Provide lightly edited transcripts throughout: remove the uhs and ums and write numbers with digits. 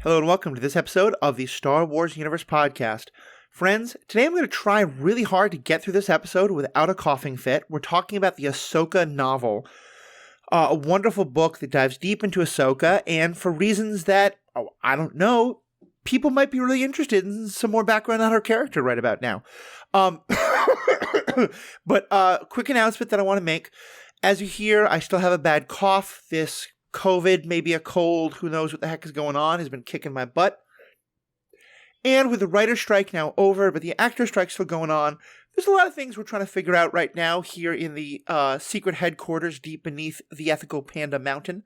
Hello and welcome to this episode of the Star Wars Universe Podcast. Friends, today I'm going to try really hard to get through this episode without a coughing fit. We're talking about the Ahsoka novel, a wonderful book that dives deep into Ahsoka, and for reasons that, I don't know, people might be really interested in some more background on her character right about now. But quick announcement that I want to make. As you hear, I still have a bad cough. This COVID, maybe a cold, who knows what the heck is going on, has been kicking my butt. And with the writer's strike now over, but the actor strike still going on, there's a lot of things we're trying to figure out right now here in the secret headquarters deep beneath the Ethical Panda Mountain.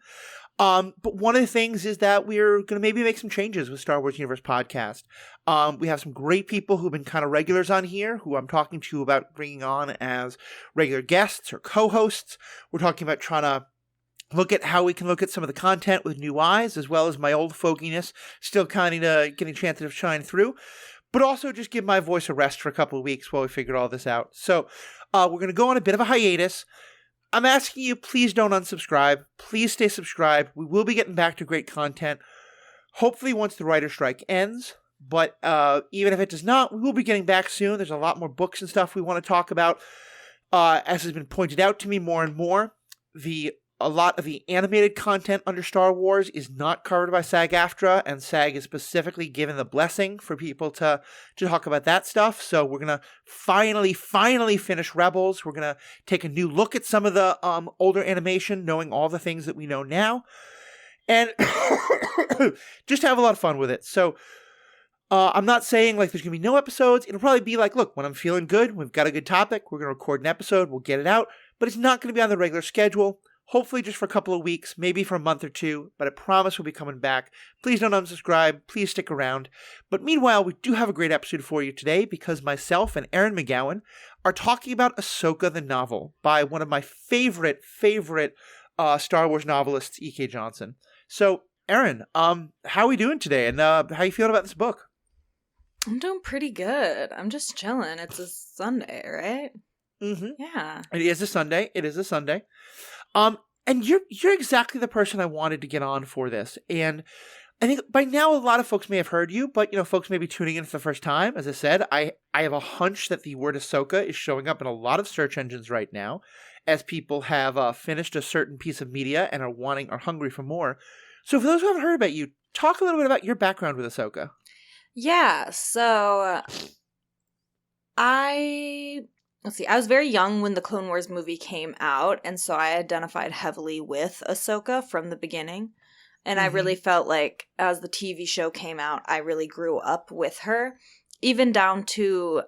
But one of the things is that we're going to maybe make some changes with Star Wars Universe Podcast. We have some great people who've been kind of regulars on here, who I'm talking to about bringing on as regular guests or co-hosts. We're talking about trying to look at how we can look at some of the content with new eyes, as well as my old foginess still kind of getting a chance to shine through, but also just give my voice a rest for a couple of weeks while we figure all this out. So we're going to go on a bit of a hiatus. I'm asking you, please don't unsubscribe. Please stay subscribed. We will be getting back to great content, hopefully once the writer's strike ends. But even if it does not, we will be getting back soon. There's a lot more books and stuff we want to talk about. As has been pointed out to me more and more, a lot of the animated content under Star Wars is not covered by SAG-AFTRA, and SAG is specifically given the blessing for people to talk about that stuff. So we're going to finally finish Rebels. We're going to take a new look at some of the older animation, knowing all the things that we know now, and just have a lot of fun with it. So I'm not saying like there's going to be no episodes. It'll probably be like, look, when I'm feeling good, we've got a good topic, we're going to record an episode, we'll get it out, but it's not going to be on the regular schedule. Hopefully just for a couple of weeks, maybe for a month or two, but I promise we'll be coming back. Please don't unsubscribe. Please stick around. But meanwhile, we do have a great episode for you today because myself and Erin McGowan are talking about Ahsoka the novel by one of my favorite Star Wars novelists, E.K. Johnston. So, Erin, how are we doing today, and how are you feeling about this book? I'm doing pretty good. I'm just chilling. It's a Sunday, right? Mm-hmm. Yeah. It is a Sunday. And you're exactly the person I wanted to get on for this. And I think by now a lot of folks may have heard you, but folks may be tuning in for the first time. As I said, I have a hunch that the word Ahsoka is showing up in a lot of search engines right now, as people have finished a certain piece of media and are hungry for more. So for those who haven't heard about you, talk a little bit about your background with Ahsoka. Yeah, so Let's see, I was very young when the Clone Wars movie came out, and so I identified heavily with Ahsoka from the beginning. And I really felt like as the TV show came out, I really grew up with her. Even down to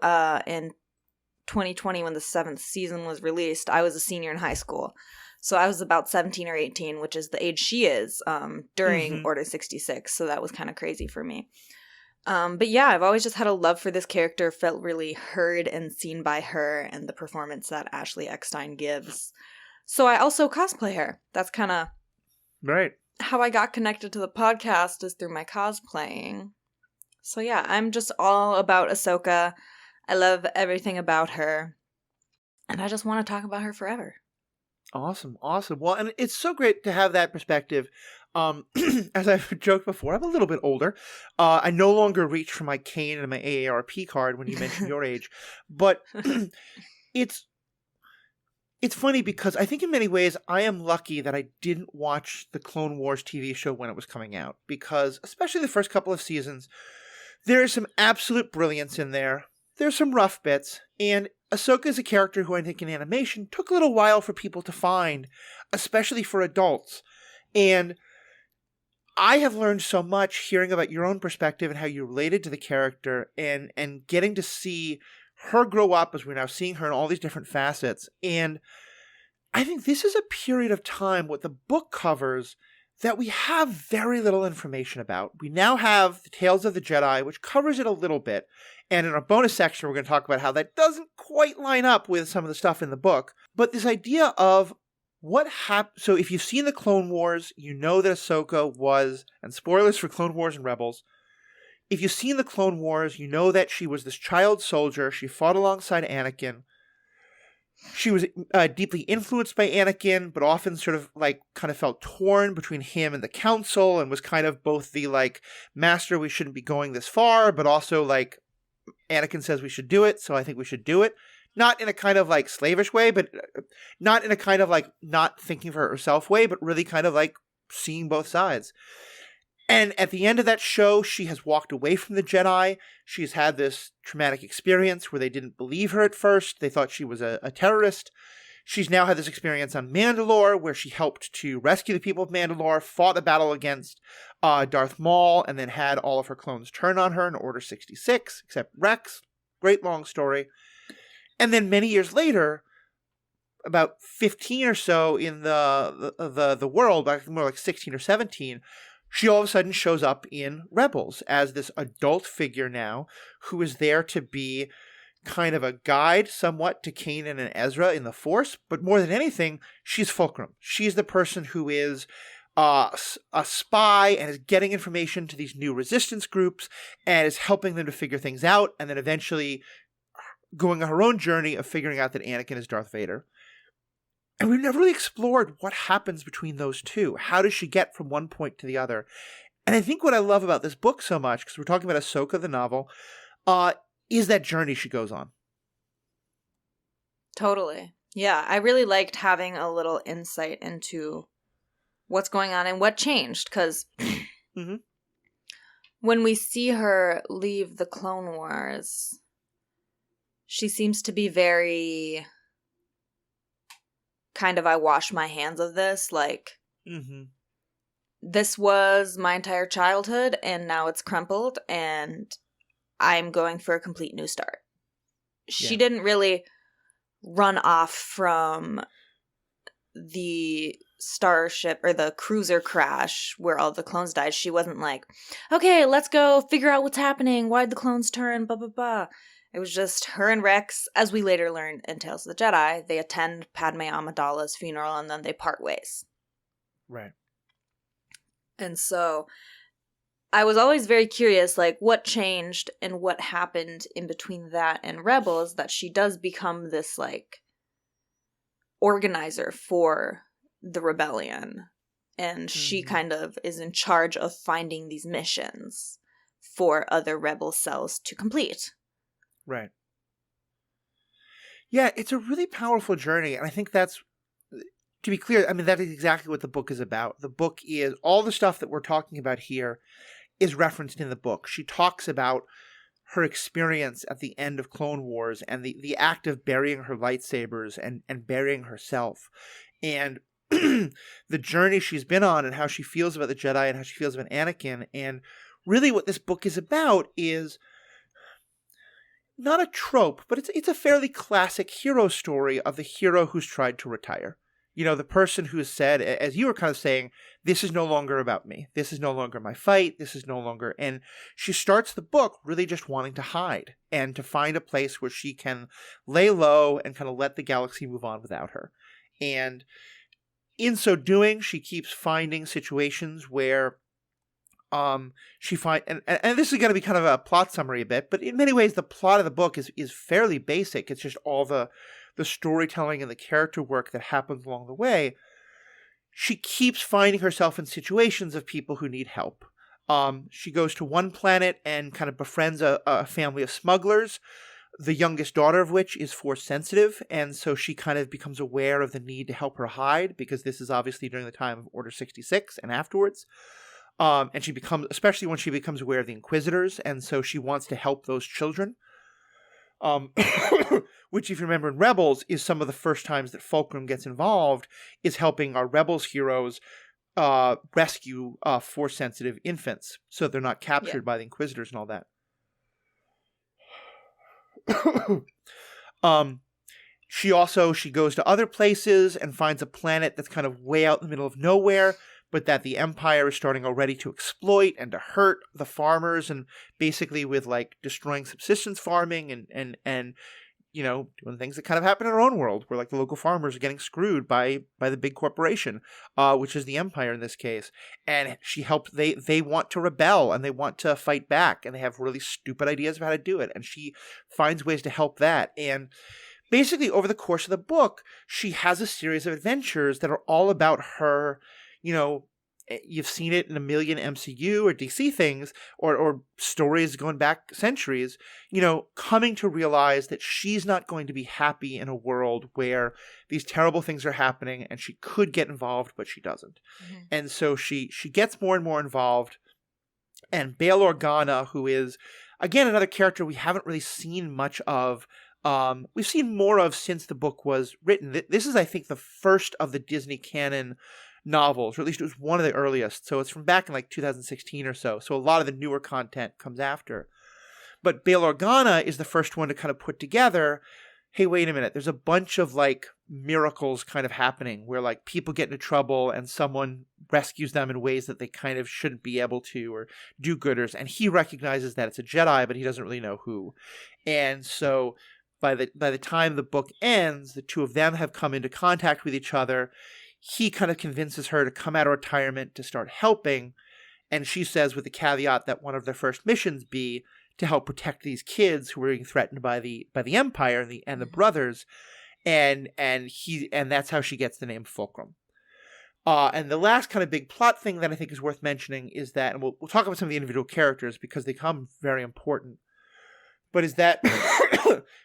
in 2020 when the 7th season was released, I was a senior in high school. So I was about 17 or 18, which is the age she is, during Order 66. So that was kind of crazy for me. But yeah, I've always just had a love for this character, felt really heard and seen by her and the performance that Ashley Eckstein gives. So I also cosplay her. That's kind of right how I got connected to the podcast, is through my cosplaying. So yeah, I'm just all about Ahsoka. I love everything about her. And I just want to talk about her forever. Awesome. Well, and it's so great to have that perspective. As I've joked before, I'm a little bit older. I no longer reach for my cane and my AARP card when you mention your age. But it's funny because I think in many ways I am lucky that I didn't watch the Clone Wars TV show when it was coming out. Because especially the first couple of seasons, there is some absolute brilliance in there. There's some rough bits. And Ahsoka is a character who I think in animation took a little while for people to find, especially for adults. And I have learned so much hearing about your own perspective and how you related to the character and getting to see her grow up as we're now seeing her in all these different facets. And I think this is a period of time, what the book covers, that we have very little information about. We now have the Tales of the Jedi, which covers it a little bit. And in our bonus section, we're going to talk about how that doesn't quite line up with some of the stuff in the book. But this idea of what happened. So if you've seen the Clone Wars, you know that Ahsoka was, and spoilers for Clone Wars and Rebels, if you've seen the Clone Wars, you know that she was this child soldier. She fought alongside Anakin. She was deeply influenced by Anakin, but often sort of like kind of felt torn between him and the council, and was kind of both the like, master, we shouldn't be going this far, but also like, Anakin says we should do it, so I think we should do it. Not in a kind of like slavish way, but not in a kind of like not thinking for herself way, but really kind of like seeing both sides. And at the end of that show, she has walked away from the Jedi. She's had this traumatic experience where they didn't believe her at first. They thought she was a terrorist. She's now had this experience on Mandalore where she helped to rescue the people of Mandalore, fought a battle against Darth Maul, and then had all of her clones turn on her in Order 66, except Rex. Great long story. And then many years later, about 15 or so in the world, more like 16 or 17, she all of a sudden shows up in Rebels as this adult figure now who is there to be kind of a guide somewhat to Kanan and Ezra in the Force, but more than anything, she's Fulcrum. She's the person who is a spy and is getting information to these new resistance groups and is helping them to figure things out, and then eventually going on her own journey of figuring out that Anakin is Darth Vader. And we've never really explored what happens between those two. How does she get from one point to the other? And I think what I love about this book so much, because we're talking about Ahsoka, the novel, is that journey she goes on. Totally. Yeah, I really liked having a little insight into what's going on and what changed, because Mm-hmm. when we see her leave the Clone Wars, she seems to be very kind of, I wash my hands of this, like, Mm-hmm. this was my entire childhood and now it's crumpled and I'm going for a complete new start. She didn't really run off from the starship or the cruiser crash where all the clones died. She wasn't like, okay, let's go figure out what's happening. Why'd the clones turn? Blah, blah, blah. It was just her and Rex, as we later learned in Tales of the Jedi. They attend Padme Amidala's funeral and then they part ways. Right. And so I was always very curious, like, what changed and what happened in between that and Rebels that she does become this, like, organizer for the rebellion. And she kind of is in charge of finding these missions for other rebel cells to complete. Right. Yeah, it's a really powerful journey. And I think that's, to be clear, I mean, that is exactly what the book is about. The book is, all the stuff that we're talking about here is referenced in the book. She talks about her experience at the end of Clone Wars and the act of burying her lightsabers and burying herself. And the journey she's been on and how she feels about the Jedi and how she feels about Anakin. And really what this book is about is not a trope, but it's a fairly classic hero story of the hero who's tried to retire. You know, the person who has said, as you were kind of saying, this is no longer about me. This is no longer my fight. This is no longer... And she starts the book really just wanting to hide and to find a place where she can lay low and kind of let the galaxy move on without her. And in so doing, she keeps finding situations where she find and this is going to be kind of a plot summary a bit, but in many ways the plot of the book is fairly basic. It's just all the storytelling and the character work that happens along the way. She keeps finding herself in situations of people who need help. She goes to one planet and kind of befriends a family of smugglers, the youngest daughter of which is Force sensitive, and so she kind of becomes aware of the need to help her hide, because this is obviously during the time of Order 66 and afterwards. And she becomes, especially when she becomes aware of the Inquisitors, and so she wants to help those children. Which, if you remember in Rebels, is some of the first times that Fulcrum gets involved, is helping our Rebels heroes rescue Force-sensitive infants, so they're not captured by the Inquisitors and all that. She goes to other places and finds a planet that's kind of way out in the middle of nowhere, but that the Empire is starting already to exploit and to hurt the farmers, and basically with like destroying subsistence farming and you know, doing things that kind of happen in our own world, where like the local farmers are getting screwed by the big corporation, which is the Empire in this case. And she helps, they want to rebel and they want to fight back, and they have really stupid ideas of how to do it. And she finds ways to help that. And basically over the course of the book, she has a series of adventures that are all about her, you've seen it in a million MCU or DC things or stories going back centuries, coming to realize that she's not going to be happy in a world where these terrible things are happening and she could get involved, but she doesn't. Mm-hmm. And so she gets more and more involved. And Bail Organa, who is, again, another character we haven't really seen much of, we've seen more of since the book was written. This is, I think, the first of the Disney canon novels, or at least it was one of the earliest. So it's from back in like 2016 or so. So a lot of the newer content comes after. But Bail Organa is the first one to kind of put together, hey, wait a minute, there's a bunch of like miracles kind of happening where like people get into trouble and someone rescues them in ways that they kind of shouldn't be able to, or do-gooders. And he recognizes that it's a Jedi, but he doesn't really know who. And so by the time the book ends, the two of them have come into contact with each other. He kind of convinces her to come out of retirement to start helping. And she says, with the caveat that one of their first missions be to help protect these kids who were being threatened by the Empire and the brothers. And that's how she gets the name Fulcrum. And the last kind of big plot thing that I think is worth mentioning is that, and we'll talk about some of the individual characters because they become very important, but is that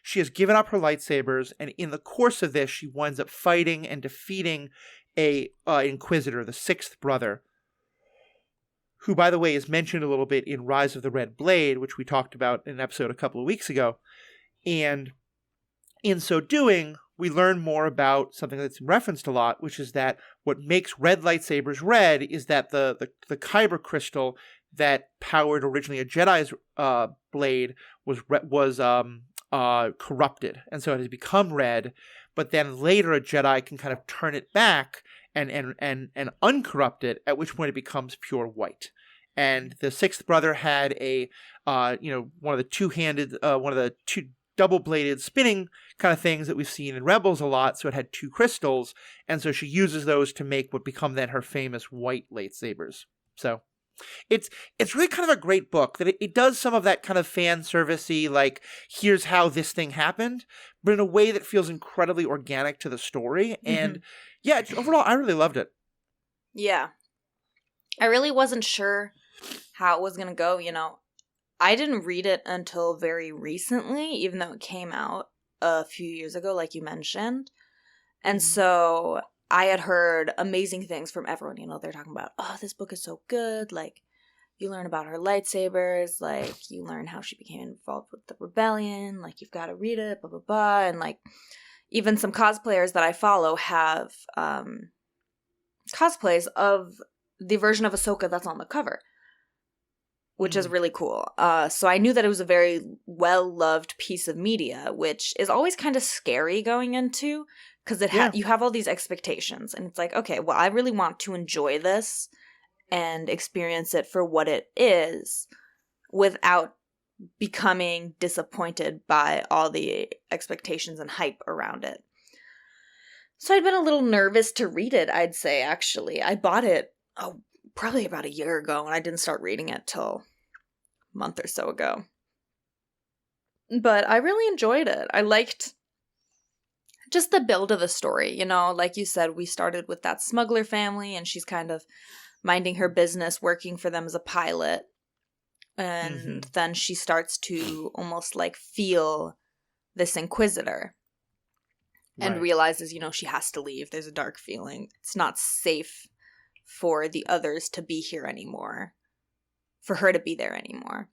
she has given up her lightsabers, and in the course of this, she winds up fighting and defeating a Inquisitor, the sixth brother, who, by the way, is mentioned a little bit in Rise of the Red Blade, which we talked about in an episode a couple of weeks ago. And in so doing, we learn more about something that's referenced a lot, which is that what makes red lightsabers red is that the kyber crystal that powered originally a Jedi's blade was corrupted, and so it has become red. But then later, a Jedi can kind of turn it back and uncorrupt it, at which point it becomes pure white. And the sixth brother had a one of the two double-bladed spinning kind of things that we've seen in Rebels a lot. So it had two crystals, and so she uses those to make what become then her famous white lightsabers. So it's really kind of a great book that it does some of that kind of fan servicey, like, here's how this thing happened, but in a way that feels incredibly organic to the story. Mm-hmm. And yeah, overall, I really loved it. Yeah. I really wasn't sure how it was going to go. I didn't read it until very recently, even though it came out a few years ago, like you mentioned. And so I had heard amazing things from everyone. They're talking about, oh, this book is so good. Like, you learn about her lightsabers. Like, you learn how she became involved with the rebellion. Like, you've got to read it, blah, blah, blah. And, like, even some cosplayers that I follow have cosplays of the version of Ahsoka that's on the cover, which is really cool. So I knew that it was a very well-loved piece of media, which is always kind of scary going into, because you have all these expectations, and it's like, okay, well, I really want to enjoy this and experience it for what it is without becoming disappointed by all the expectations and hype around it. So I'd been a little nervous to read it, I'd say, actually. I bought it probably about a year ago, and I didn't start reading it till a month or so ago. But I really enjoyed it. I liked just the build of the story. Like you said, we started with that smuggler family, and she's kind of minding her business, working for them as a pilot. And then she starts to almost like feel this Inquisitor. And realizes, she has to leave. There's a dark feeling. It's not safe for the others to be here anymore. For her to be there anymore.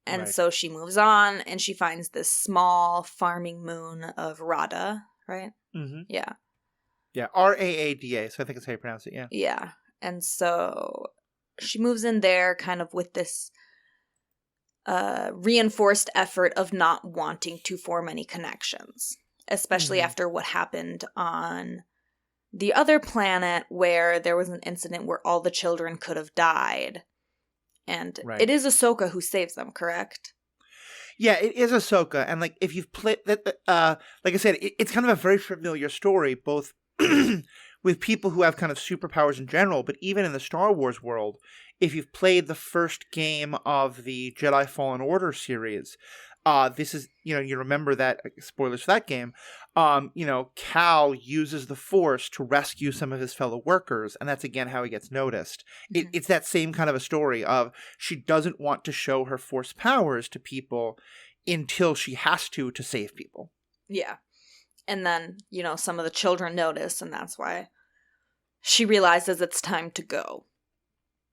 And so she moves on, and she finds this small farming moon of Rada, right? Mm-hmm. Yeah. Yeah, Raada, so I think that's how you pronounce it, yeah. Yeah. And so she moves in there kind of with this reinforced effort of not wanting to form any connections. Especially after what happened on the other planet, where there was an incident where all the children could have died. And it is Ahsoka who saves them, correct? Yeah, it is Ahsoka. And like, if you've played that, like I said, it's kind of a very familiar story, both with people who have kind of superpowers in general, but even in the Star Wars world, if you've played the first game of the Jedi Fallen Order series, this is, you remember that, spoilers for that game, Cal uses the Force to rescue some of his fellow workers, and that's again how he gets noticed. Mm-hmm. It's that same kind of a story of she doesn't want to show her Force powers to people until she has to save people. Yeah. And then, some of the children notice, and that's why she realizes it's time to go.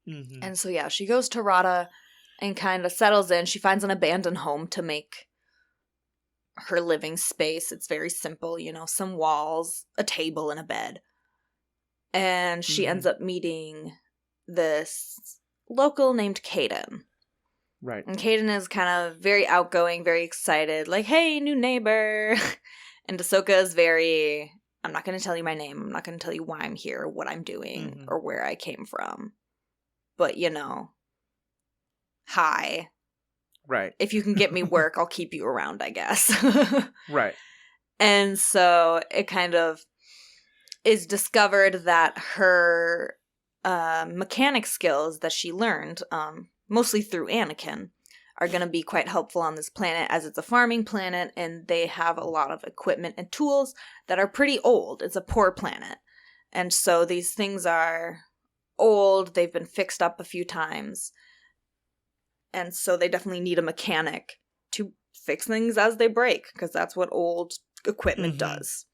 Mm-hmm. And so, yeah, she goes to Rada and kind of settles in. She finds an abandoned home to make her living space. It's very simple, some walls, a table, and a bed. And she ends up meeting this local named Kaden. Right. And Kaden is kind of very outgoing, very excited, like, hey, new neighbor. And Ahsoka is very, I'm not going to tell you my name. I'm not going to tell you why I'm here, what I'm doing, or where I came from. But, hi. Right. If you can get me work, I'll keep you around, I guess. Right. And so it kind of is discovered that her mechanic skills that she learned, mostly through Anakin, are going to be quite helpful on this planet, as it's a farming planet and they have a lot of equipment and tools that are pretty old. It's a poor planet. And so these things are old. They've been fixed up a few times. And so they definitely need a mechanic to fix things as they break, because that's what old equipment does.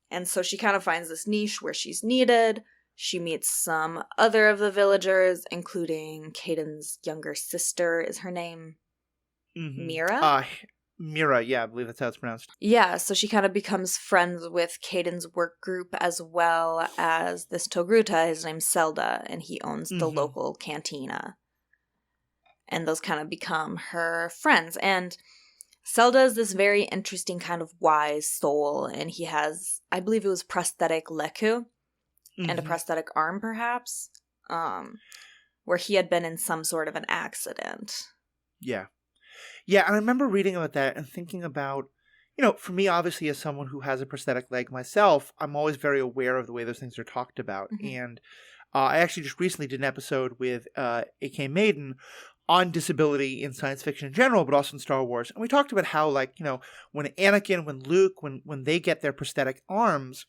And so she kind of finds this niche where she's needed. She meets some other of the villagers, including Kaden's younger sister, is her name Mira? Mira, yeah, I believe that's how it's pronounced. Yeah, so she kind of becomes friends with Kaden's work group, as well as this Togruta. His name's Zelda, and he owns the local cantina. And those kind of become her friends. And Zelda is this very interesting kind of wise soul, and he has, I believe it was prosthetic leku, and a prosthetic arm, perhaps, where he had been in some sort of an accident. Yeah. Yeah, and I remember reading about that and thinking about, for me, obviously, as someone who has a prosthetic leg myself, I'm always very aware of the way those things are talked about. And I actually just recently did an episode with A.K. Maiden on disability in science fiction in general, but also in Star Wars. And we talked about how, when Anakin, when Luke, when they get their prosthetic arms,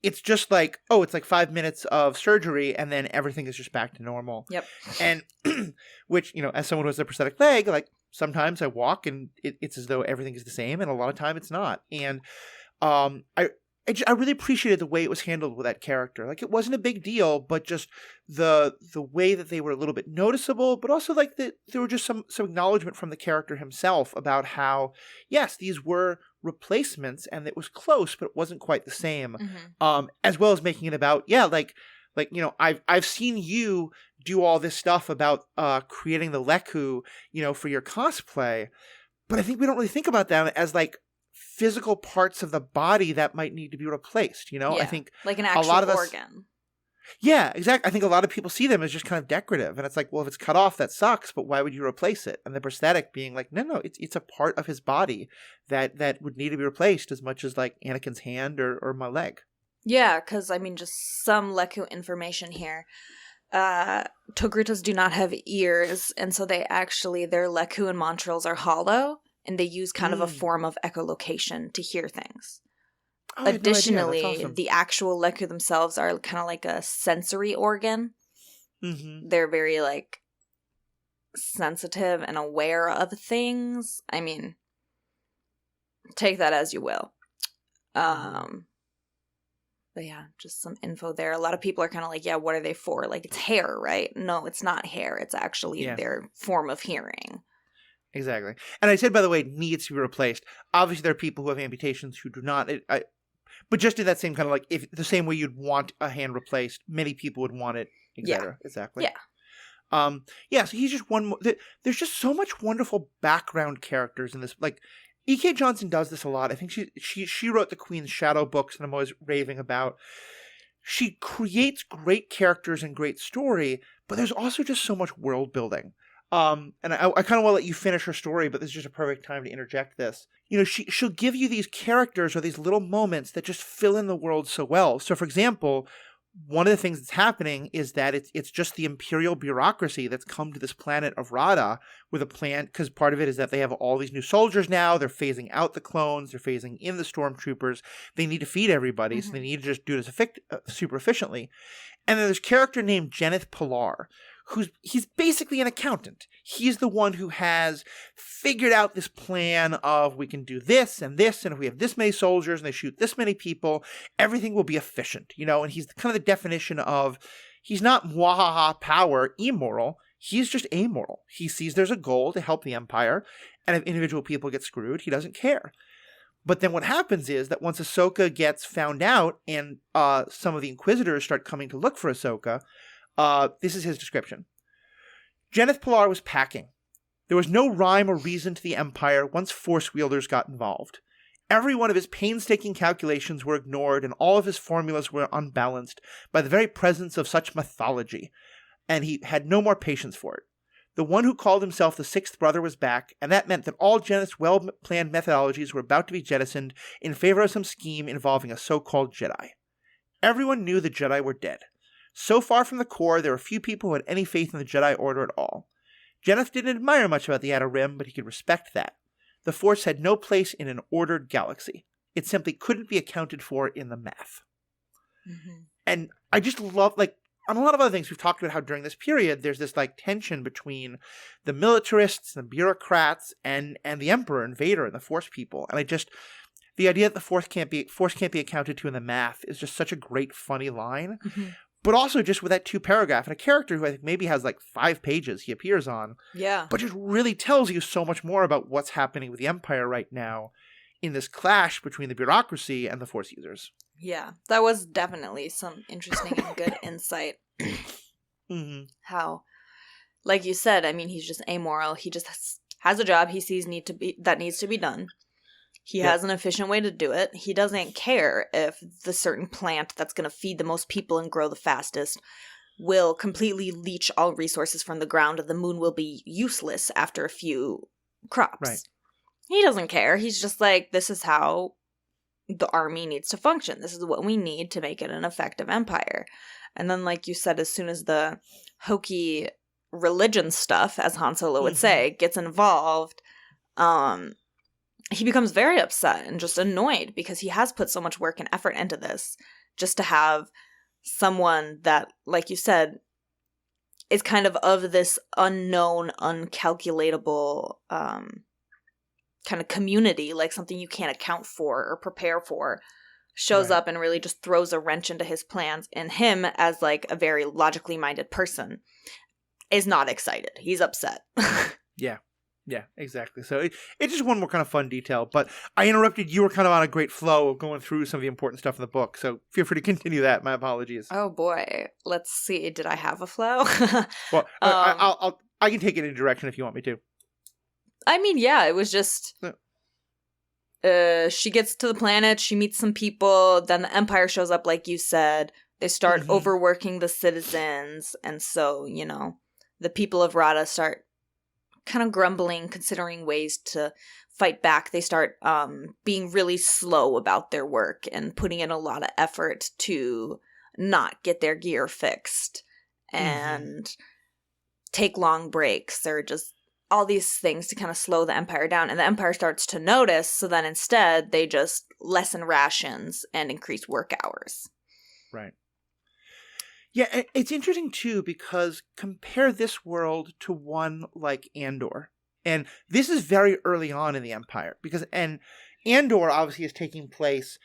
it's just like, it's like 5 minutes of surgery and then everything is just back to normal. Yep. And which, as someone who has a prosthetic leg, sometimes I walk and it's as though everything is the same, and a lot of time it's not. And I really appreciated the way it was handled with that character. It wasn't a big deal, but just the way that they were a little bit noticeable, but also there were just some acknowledgement from the character himself about how, yes, these were replacements and it was close, but it wasn't quite the same. As well as making it about, I've seen you do all this stuff about creating the leku, for your cosplay, but I think we don't really think about them as physical parts of the body that might need to be replaced. I think like an actual organ. Yeah, exactly. I think a lot of people see them as just kind of decorative, and it's like, well, if it's cut off, that sucks, but why would you replace it? And the prosthetic being like, no, it's a part of his body that would need to be replaced as much as Anakin's hand or my leg. Yeah, because just some leku information here. Togrutas do not have ears, and so their leku and montrals are hollow, and they use kind of a form of echolocation to hear things. Oh, Additionally, awesome. The actual leku themselves are kind of like a sensory organ. They're very sensitive and aware of things. I mean, take that as you will. But yeah, just some info there. A lot of people are kind of what are they for? It's hair, right? No, it's not hair. It's actually their form of hearing. Exactly. And I said, by the way, needs to be replaced. Obviously, there are people who have amputations who do not. But just in that same kind of if the same way you'd want a hand replaced, many people would want it, etc. Yeah. Exactly. Yeah. So he's just one more. There's just so much wonderful background characters in this. E.K. Johnston does this a lot. I think she wrote the Queen's Shadow books that I'm always raving about. She creates great characters and great story, but there's also just so much world building. And I kind of want to let you finish her story, but this is just a perfect time to interject this. She'll give you these characters or these little moments that just fill in the world so well. So, for example, one of the things that's happening is that it's just the Imperial bureaucracy that's come to this planet of Rada with a plan, because part of it is that they have all these new soldiers now. They're phasing out the clones. They're phasing in the stormtroopers. They need to feed everybody, so they need to just do this super efficiently. And then there's a character named Jenneth Pilar, he's basically an accountant. He's the one who has figured out this plan of we can do this, and if we have this many soldiers and they shoot this many people, everything will be efficient, and he's kind of the definition of, he's not mwahaha power immoral, he's just amoral. He sees there's a goal to help the Empire, and if individual people get screwed, he doesn't care. But then what happens is that once Ahsoka gets found out and some of the Inquisitors start coming to look for Ahsoka, this is his description. Jenneth Pilar was packing. There was no rhyme or reason to the Empire once Force wielders got involved. Every one of his painstaking calculations were ignored, and all of his formulas were unbalanced by the very presence of such mythology, and he had no more patience for it. The one who called himself the Sixth Brother was back, and that meant that all Jenneth's well-planned methodologies were about to be jettisoned in favor of some scheme involving a so-called Jedi. Everyone knew the Jedi were dead. So far from the core, there were few people who had any faith in the Jedi Order at all. Jenneth didn't admire much about the Outer Rim, but he could respect that. The Force had no place in an ordered galaxy. It simply couldn't be accounted for in the math. And I just love, on a lot of other things, we've talked about how during this period, there's this, tension between the militarists, the bureaucrats, and the Emperor and Vader and the Force people. And the idea that the Force can't be accounted to in the math is just such a great, funny line. But also just with that 2-paragraph, and a character who I think maybe has 5 pages he appears on. Yeah. But just really tells you so much more about what's happening with the Empire right now in this clash between the bureaucracy and the Force users. Yeah, that was definitely some interesting and good insight. How, like you said, I mean, he's just amoral. He just has a job he sees needs to be done. He has an efficient way to do it. He doesn't care if the certain plant that's going to feed the most people and grow the fastest will completely leach all resources from the ground, and the moon will be useless after a few crops. Right. He doesn't care. He's just like, this is how the army needs to function. This is what we need to make it an effective empire. And then, like you said, as soon as the hokey religion stuff, as Han Solo would say, gets involved, he becomes very upset and just annoyed because he has put so much work and effort into this just to have someone that, like you said, is kind of this unknown, uncalculatable kind of community, like something you can't account for or prepare for, shows up and really just throws a wrench into his plans. And him, as a very logically minded person, is not excited. He's upset. Yeah, exactly. So it's just one more kind of fun detail. But I interrupted. You were kind of on a great flow of going through some of the important stuff in the book. So feel free to continue that. My apologies. Oh, boy. Let's see. Did I have a flow? Well, I can take it in a direction if you want me to. I mean, yeah, it was just... she gets to the planet. She meets some people. Then the Empire shows up, like you said. They start overworking the citizens. And so, the people of Rada start kind of grumbling, considering ways to fight back. They start being really slow about their work and putting in a lot of effort to not get their gear fixed and take long breaks, or just all these things to kind of slow the Empire down. And the Empire starts to notice, so then instead they just lessen rations and increase work hours. Right. Yeah, it's interesting, too, because compare this world to one like Andor. And this is very early on in the Empire, and Andor obviously is taking place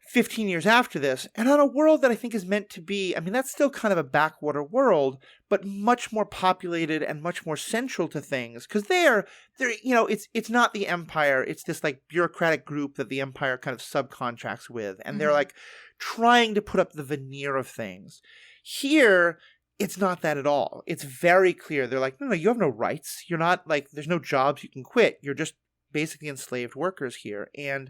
15 years after this, and on a world that I think is meant to be, I mean, that's still kind of a backwater world, but much more populated and much more central to things, because they're it's not the Empire, it's this bureaucratic group that the Empire kind of subcontracts with, and they're trying to put up the veneer of things. Here, it's not that at all. It's very clear. They're like, no, you have no rights. You're not there's no jobs you can quit. You're just basically enslaved workers here. And,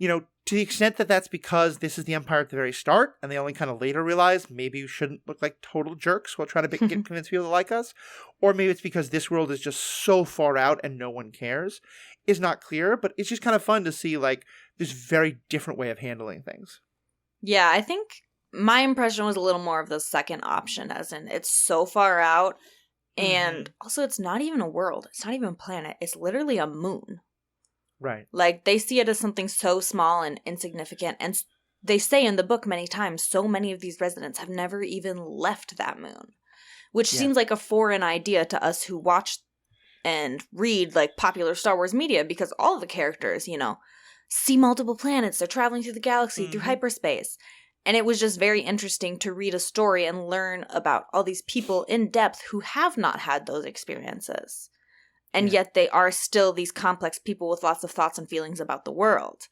to the extent that that's because this is the Empire at the very start, and they only kind of later realize maybe you shouldn't look like total jerks while trying to convince people to like us, or maybe it's because this world is just so far out and no one cares, is not clear, but it's just kind of fun to see this very different way of handling things. Yeah, I think my impression was a little more of the second option, as in it's so far out, and also it's not even a world. It's not even a planet. It's literally a moon. Right. Like, they see it as something so small and insignificant, and they say in the book many times, so many of these residents have never even left that moon, which seems like a foreign idea to us who watch and read, like, popular Star Wars media, because all the characters, you know, see multiple planets. They're traveling through the galaxy, through hyperspace. And it was just very interesting to read a story and learn about all these people in depth who have not had those experiences. And yet they are still these complex people with lots of thoughts and feelings about the world.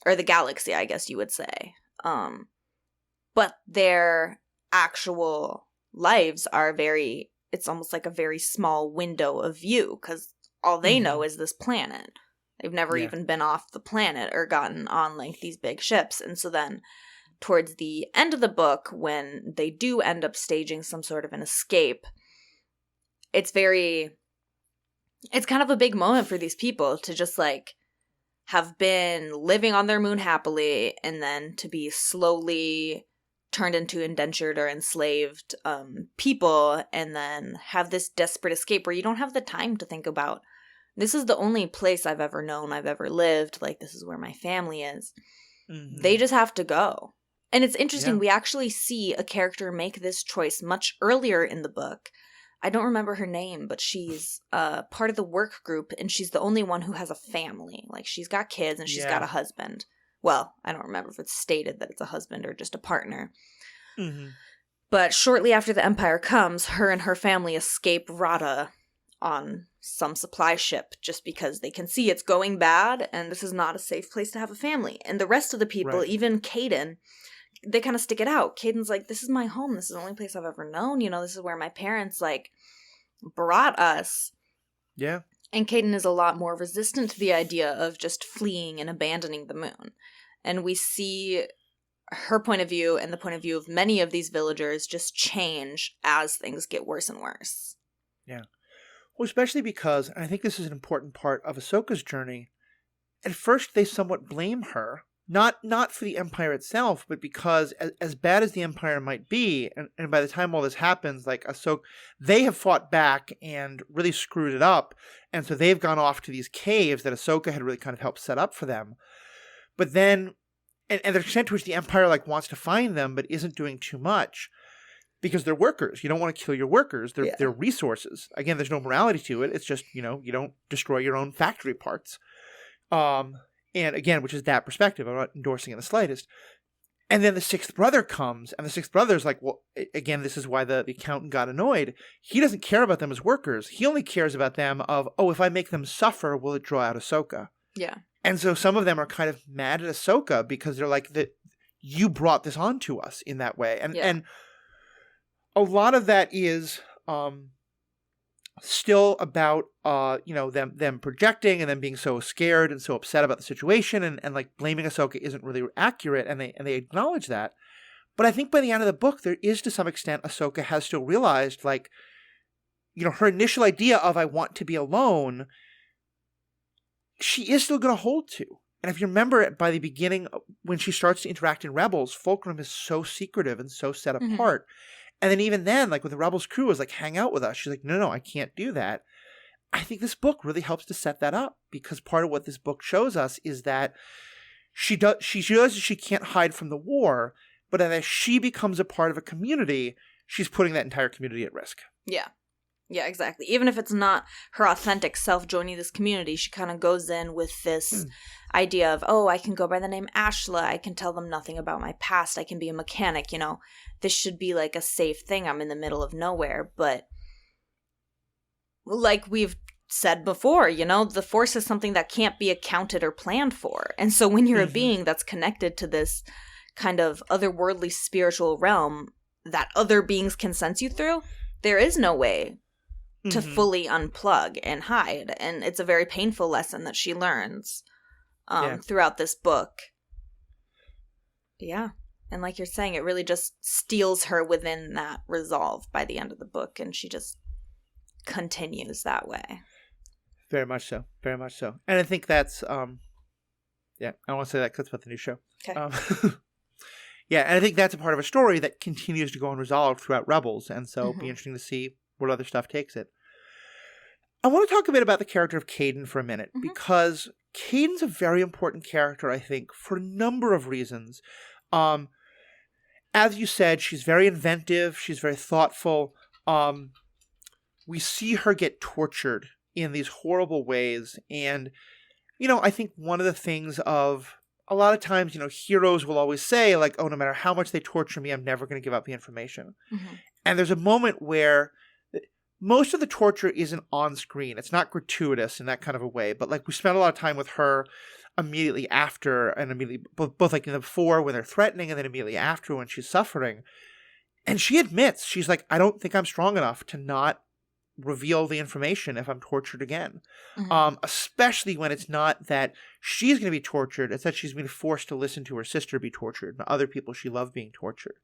Or the galaxy, I guess you would say. But their actual lives are very, it's almost like a very small window of view, because all they know is this planet. They've never even been off the planet or gotten on, like, these big ships. And so then towards the end of the book, when they do end up staging some sort of an escape, it's kind of a big moment for these people to just, like, have been living on their moon happily and then to be slowly turned into indentured or enslaved people, and then have this desperate escape where you don't have the time to think about, this is the only place I've ever known, I've ever lived, like, this is where my family is. They just have to go. And it's interesting, we actually see a character make this choice much earlier in the book. I don't remember her name, but she's part of the work group, and she's the only one who has a family. Like, she's got kids and she's got a husband. Well, I don't remember if it's stated that it's a husband or just a partner. But shortly after the Empire comes, her and her family escape Rada on some supply ship just because they can see it's going bad and this is not a safe place to have a family. And the rest of the people, even Caden, they kind of stick it out. Caden's like, this is my home. This is the only place I've ever known. You know, this is where my parents, like, brought us. Yeah. And Caden is a lot more resistant to the idea of just fleeing and abandoning the moon. And we see her point of view and the point of view of many of these villagers just change as things get worse and worse. Yeah. Well, especially because, and I think this is an important part of Ahsoka's journey, at first they somewhat blame her. Not for the Empire itself, but because as bad as the Empire might be, and by the time all this happens, like, Ahsoka, they have fought back and really screwed it up, and so they've gone off to these caves that Ahsoka had really kind of helped set up for them. But then, and the extent to which the Empire, like, wants to find them, but isn't doing too much, because they're workers. You don't want to kill your workers. They're resources. Again, there's no morality to it. It's just, you know, you don't destroy your own factory parts. And again, which is that perspective. I'm not endorsing it in the slightest. And then the sixth brother comes, and the sixth brother's like, well, again, this is why the accountant got annoyed. He doesn't care about them as workers. He only cares about them of, oh, if I make them suffer, will it draw out Ahsoka? Yeah. And so some of them are kind of mad at Ahsoka because they're like, that you brought this on to us in that way. And a lot of that is still about them projecting and then being so scared and so upset about the situation, and like blaming Ahsoka isn't really accurate, and they acknowledge that. But I think by the end of the book, there is to some extent Ahsoka has still realized, like, you know, her initial idea of I want to be alone, she is still going to hold to. And if you remember it by the beginning, when she starts to interact in Rebels, Fulcrum is so secretive and so set apart. And then even then, like, with the Rebels crew, is like, hang out with us. She's like, no, I can't do that. I think this book really helps to set that up, because part of what this book shows us is that she realizes she can't hide from the war, but as she becomes a part of a community, she's putting that entire community at risk. Yeah. Yeah, exactly. Even if it's not her authentic self joining this community, she kind of goes in with this idea of, oh, I can go by the name Ashla. I can tell them nothing about my past. I can be a mechanic. You know, this should be like a safe thing. I'm in the middle of nowhere. But like we've said before, you know, the Force is something that can't be accounted or planned for. And so when you're a being that's connected to this kind of otherworldly spiritual realm that other beings can sense you through, there is no way to fully unplug and hide. And it's a very painful lesson that she learns throughout this book. Yeah. And like you're saying, it really just steals her within that resolve by the end of the book. And she just continues that way. Very much so. Very much so. And I think that's, I want to say that because it's about the new show. Okay. Yeah, and I think that's a part of a story that continues to go unresolved throughout Rebels, and so it'll be interesting to see what other stuff takes it. I want to talk a bit about the character of Caden for a minute, because Caden's a very important character, I think, for a number of reasons. As you said, she's very inventive, she's very thoughtful. We see her get tortured in these horrible ways, and, I think one of the things of, a lot of times, heroes will always say, like, oh, no matter how much they torture me, I'm never going to give up the information. And there's a moment where most of the torture isn't on screen. It's not gratuitous in that kind of a way, but, like, we spent a lot of time with her immediately after, and immediately, both like in the before when they're threatening, and then immediately after when she's suffering. And she admits, she's like, I don't think I'm strong enough to not reveal the information if I'm tortured again. Especially when it's not that she's going to be tortured, it's that she's being forced to listen to her sister be tortured and other people she loved being tortured.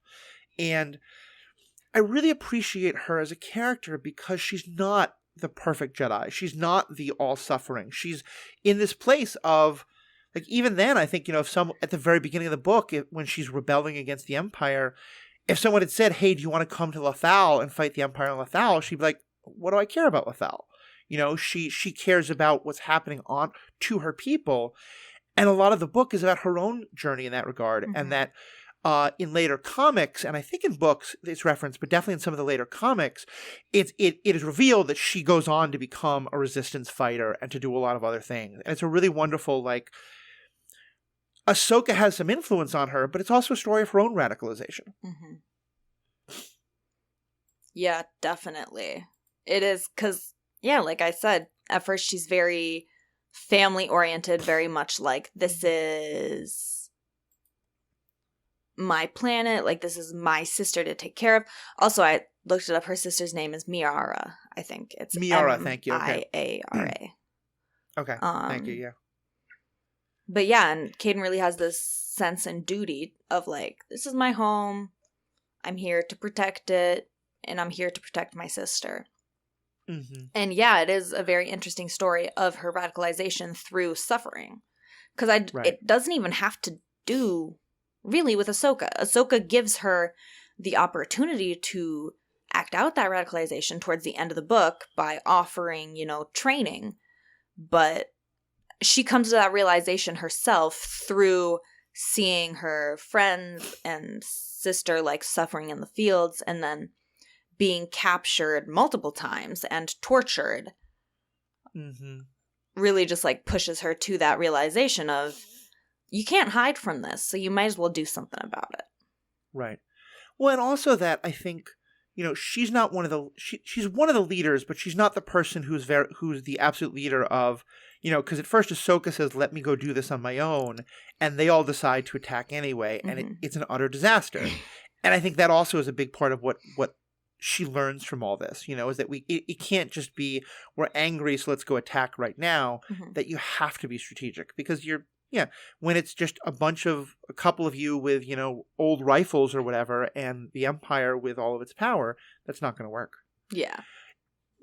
And I really appreciate her as a character because she's not the perfect Jedi. She's not the all-suffering. She's in this place of, like, even then, I think, if some, at the very beginning of the book, when she's rebelling against the Empire, if someone had said, hey, do you want to come to Lothal and fight the Empire in Lothal? She'd be like, what do I care about Lothal? She cares about what's happening to her people. And a lot of the book is about her own journey in that regard. And that in later comics, and I think in books it's referenced, but definitely in some of the later comics, it is revealed that she goes on to become a resistance fighter and to do a lot of other things. And it's a really wonderful, like, Ahsoka has some influence on her, but it's also a story of her own radicalization. Yeah, definitely. It is, because, yeah, like I said, at first she's very family-oriented, very much like, this is my planet, like, this is my sister to take care of. Also, I looked it up, her sister's name is Miara, I think. It's Miara, thank you. Okay. Miara. Okay, thank you, yeah. But yeah, and Caden really has this sense and duty of, like, this is my home, I'm here to protect it, and I'm here to protect my sister. And yeah, it is a very interesting story of her radicalization through suffering. Because it doesn't even have to do, really, with Ahsoka. Ahsoka gives her the opportunity to act out that radicalization towards the end of the book by offering, training. But she comes to that realization herself through seeing her friends and sister, like, suffering in the fields, and then being captured multiple times and tortured. Really just, like, pushes her to that realization of, you can't hide from this, so you might as well do something about it. Right. Well, and also that, I think, she's not one of the, she's one of the leaders, but she's not the person who's the absolute leader of, because at first Ahsoka says, let me go do this on my own, and they all decide to attack anyway, and it's an utter disaster. And I think that also is a big part of what she learns from all this, is that it can't just be, we're angry, so let's go attack right now, that you have to be strategic, because when it's just a couple of you with, old rifles or whatever, and the Empire with all of its power, that's not going to work. Yeah.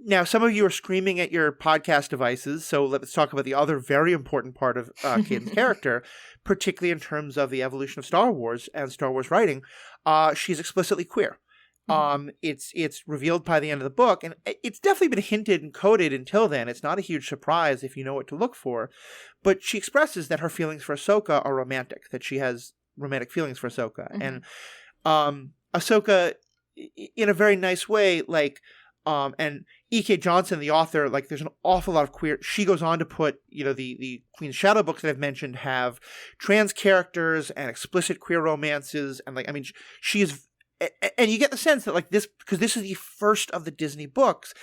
Now, some of you are screaming at your podcast devices, so let's talk about the other very important part of Caden's character, particularly in terms of the evolution of Star Wars and Star Wars writing. She's explicitly queer. It's revealed by the end of the book, and it's definitely been hinted and coded until then. It's not a huge surprise if you know what to look for, but she expresses that her feelings for Ahsoka are romantic, that she has romantic feelings for Ahsoka. And Ahsoka, in a very nice way, like, and E.K. Johnston, the author, like, there's an awful lot of queer. She goes on to put, the Queen's Shadow books that I've mentioned have trans characters and explicit queer romances, and, like, I mean, she is. And you get the sense that, like, this, because this is the first of the Disney books,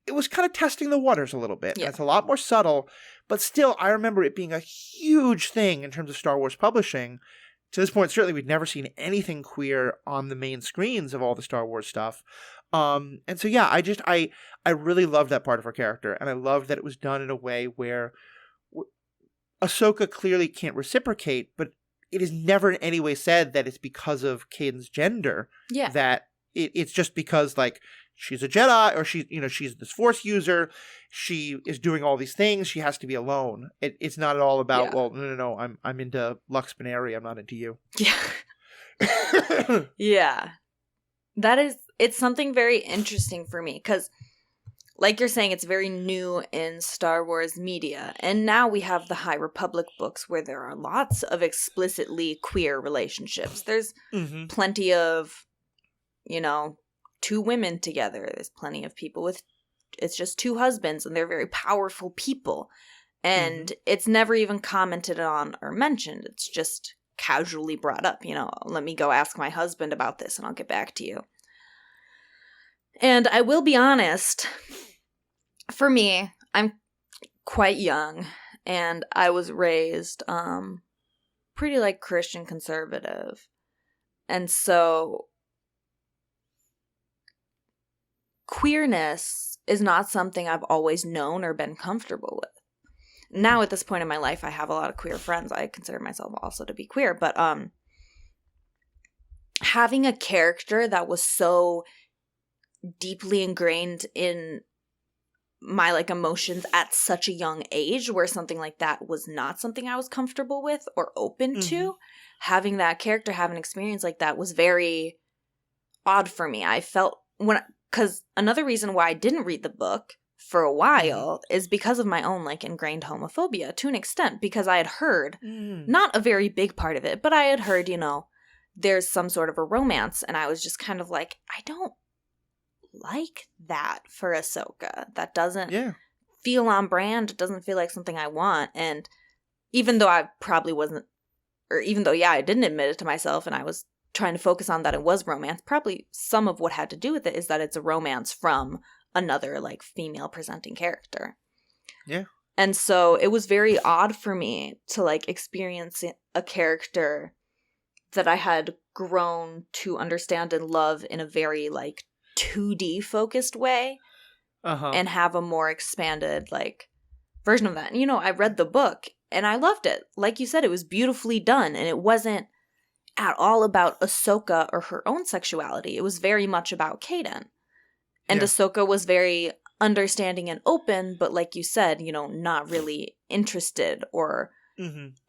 it was kind of testing the waters a little bit. Yeah. It's a lot more subtle, but still, I remember it being a huge thing in terms of Star Wars publishing. To this point, certainly, we'd never seen anything queer on the main screens of all the Star Wars stuff. And so, yeah, I really loved that part of her character, and I loved that it was done in a way where Ahsoka clearly can't reciprocate, but it is never in any way said that it's because of Caden's gender. Yeah. That it's just because, like, she's a Jedi, or she's this Force user. She is doing all these things. She has to be alone. It's not at all about, well, no, I'm into Lux Binary. I'm not into you. Yeah. Yeah. It's something very interesting for me because, like you're saying, it's very new in Star Wars media. And now we have the High Republic books where there are lots of explicitly queer relationships. There's plenty of, two women together. There's plenty of people with, it's just two husbands, and they're very powerful people. And it's never even commented on or mentioned. It's just casually brought up, let me go ask my husband about this and I'll get back to you. And I will be honest, for me, I'm quite young and I was raised pretty like Christian conservative. And so queerness is not something I've always known or been comfortable with. Now at this point in my life, I have a lot of queer friends. I consider myself also to be queer, but having a character that was so deeply ingrained in my emotions at such a young age, where something like that was not something I was comfortable with or open to, having that character have an experience like that was very odd for me. I felt because another reason why I didn't read the book for a while is because of my own ingrained homophobia to an extent, because I had heard, not a very big part of it, but I had heard, there's some sort of a romance, and I was just kind of I don't like that for Ahsoka. That doesn't feel on brand. It doesn't feel like something I want. And even though I probably wasn't, or even though, I didn't admit it to myself and I was trying to focus on that it was romance, probably some of what had to do with it is that it's a romance from another female presenting character. Yeah. And so it was very odd for me to experience a character that I had grown to understand and love in a very 2D focused way and have a more expanded version of that. And I read the book and I loved it. Like you said, it was beautifully done, and it wasn't at all about Ahsoka or her own sexuality. It was very much about Kaden. And Ahsoka was very understanding and open, but like you said, not really interested or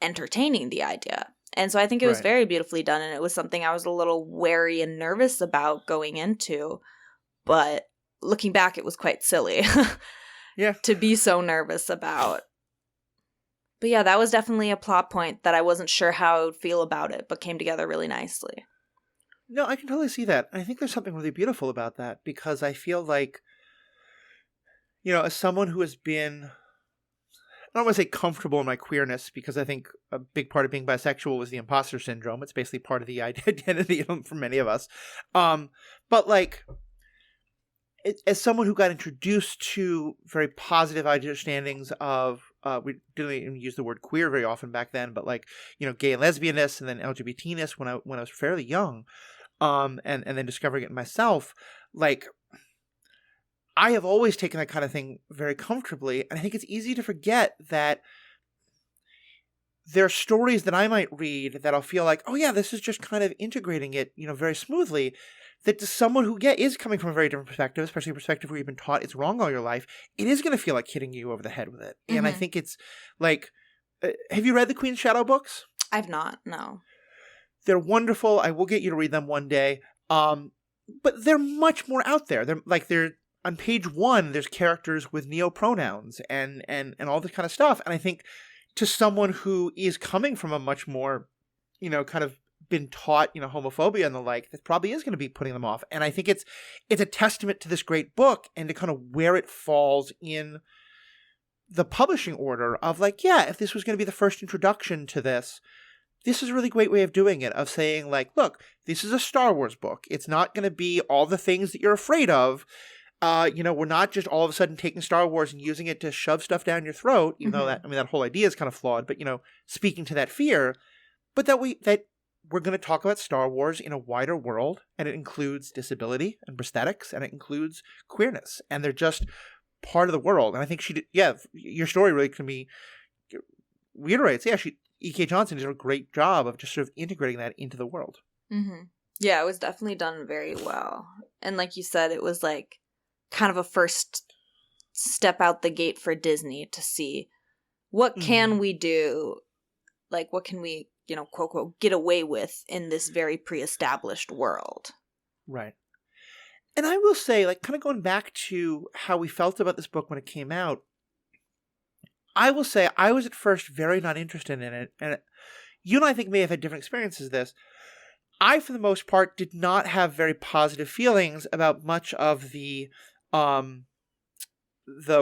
entertaining the idea. And so I think it was very beautifully done, and it was something I was a little wary and nervous about going into. But looking back, it was quite silly to be so nervous about. But yeah, that was definitely a plot point that I wasn't sure how I would feel about it, but came together really nicely. No, I can totally see that. I think there's something really beautiful about that, because I feel as someone who has been, I don't want to say comfortable in my queerness, because I think a big part of being bisexual was the imposter syndrome. It's basically part of the identity for many of us. But as someone who got introduced to very positive understandings of, we didn't even use the word queer very often back then, but gay and lesbianness, and then LGBTness when I was fairly young, and then discovering it myself, I have always taken that kind of thing very comfortably, and I think it's easy to forget that there are stories that I might read that I'll feel oh yeah, this is just kind of integrating it, very smoothly, that to someone who is coming from a very different perspective, especially a perspective where you've been taught it's wrong all your life, it is going to feel like hitting you over the head with it. And I think it's have you read the Queen's Shadow books? I've not, no. They're wonderful. I will get you to read them one day. But they're much more out there. They're on page 1, there's characters with neo-pronouns and all this kind of stuff. And I think to someone who is coming from a much more, kind of been taught, homophobia and the that probably is going to be putting them off. And I think it's a testament to this great book and to kind of where it falls in the publishing order of if this was going to be the first introduction to this is a really great way of doing it, of saying look, this is a Star Wars book. It's not going to be all the things that you're afraid of. We're not just all of a sudden taking Star Wars and using it to shove stuff down your throat, even though that whole idea is kind of flawed, but speaking to that fear, but that we're going to talk about Star Wars in a wider world, and it includes disability and prosthetics, and it includes queerness, and they're just part of the world. And I think your story really can be reiterates. Yeah, E.K. Johnston did a great job of just sort of integrating that into the world. Mm-hmm. Yeah, it was definitely done very well. And like you said, it was kind of a first step out the gate for Disney to see what can we do, what can we quote, quote, get away with in this very pre-established world. Right. And I will say, like, kind of going back to how we felt about this book when it came out, I will say I was at first very not interested in it. And you and I think may have had different experiences of this. I, for the most part, did not have very positive feelings about much of the